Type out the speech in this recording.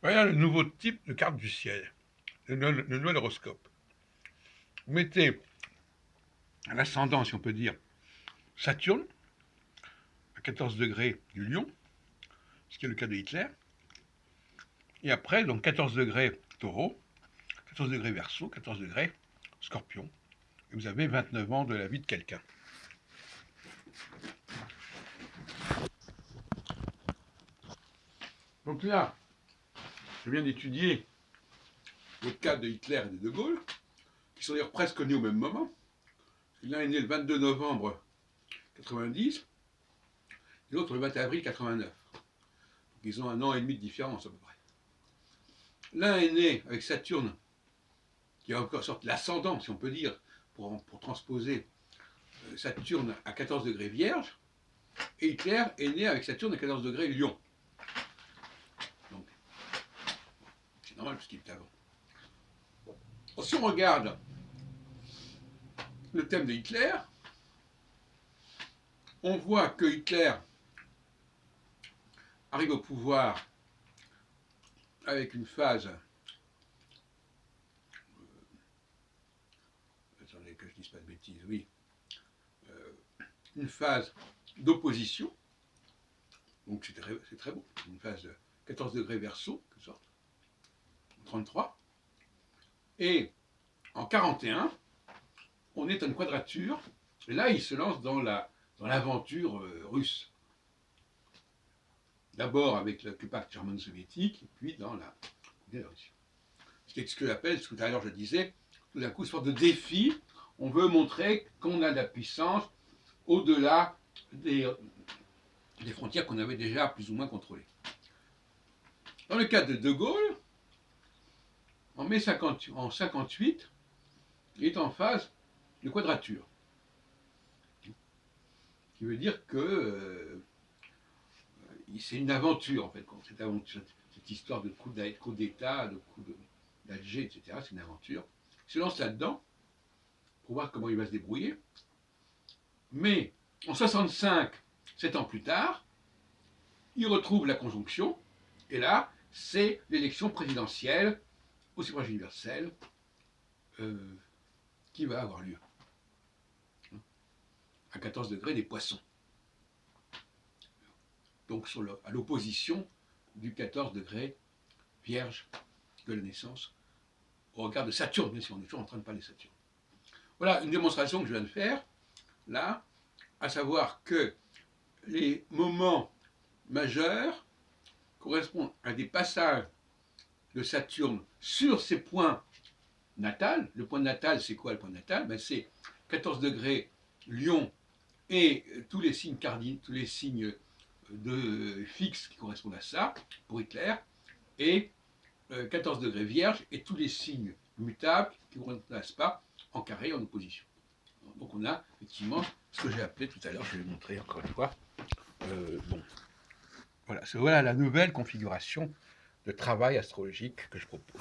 Voilà le nouveau type de carte du ciel, le nouvel horoscope. Vous mettez l'ascendant, si on peut dire, Saturne, à 14 degrés du Lion, ce qui est le cas de Hitler. Et après, donc 14 degrés Taureau, 14 degrés Verseau, 14 degrés Scorpion. Et vous avez 29 ans de la vie de quelqu'un. Donc là, je viens d'étudier le cas de Hitler et de De Gaulle, qui sont d'ailleurs presque nés au même moment. L'un est né le 22 novembre 90, et l'autre le 20 avril 89. Donc ils ont 1 an et demi de différence à peu près. L'un est né avec Saturne, qui est encore sorte l'ascendant, si on peut dire, pour transposer Saturne à 14 degrés Vierge, et Hitler est né avec Saturne à 14 degrés Lion. Donc, c'est normal parce qu'il est avant. Bon, si on regarde le thème de Hitler, on voit que Hitler arrive au pouvoir avec une phase, attendez que je ne dise pas de bêtises, oui, une phase d'opposition, donc c'est très beau, une phase de 14 degrés Verseau, quelque sorte, 33, et en 41, on est à une quadrature, et là il se lance dans l'aventure russe. D'abord avec le pacte germano-soviétique, et puis dans la Russie. Ce que j'appelle, tout à l'heure je disais, tout d'un coup, une sorte de défi. On veut montrer qu'on a de la puissance au-delà des frontières qu'on avait déjà plus ou moins contrôlées. Dans le cas de De Gaulle, en mai 58, il est en phase de quadrature. Ce qui veut dire que c'est une aventure, en fait, cette histoire de coup d'État, de coup d'Alger, etc. C'est une aventure. Il se lance là-dedans pour voir comment il va se débrouiller. Mais en 65, 7 ans plus tard, il retrouve la conjonction, et là, c'est l'élection présidentielle au suffrage universel qui va avoir lieu. À 14 degrés des Poissons. Donc à l'opposition du 14 degrés Vierge de la naissance au regard de Saturne, même si on est toujours en train de parler de Saturne. Voilà une démonstration que je viens de faire, là, à savoir que les moments majeurs correspondent à des passages de Saturne sur ses points natals. Le point natal, c'est quoi le point natal? C'est 14 degrés Lion et tous les signes cardinaux, tous les signes fixes qui correspondent à ça, pour Hitler, et 14 degrés Vierge et tous les signes mutables qui ne correspondent pas en carré, en opposition. Donc on a effectivement ce que j'ai appelé tout à l'heure, je vais le montrer encore une fois. Bon, voilà la nouvelle configuration de travail astrologique que je propose.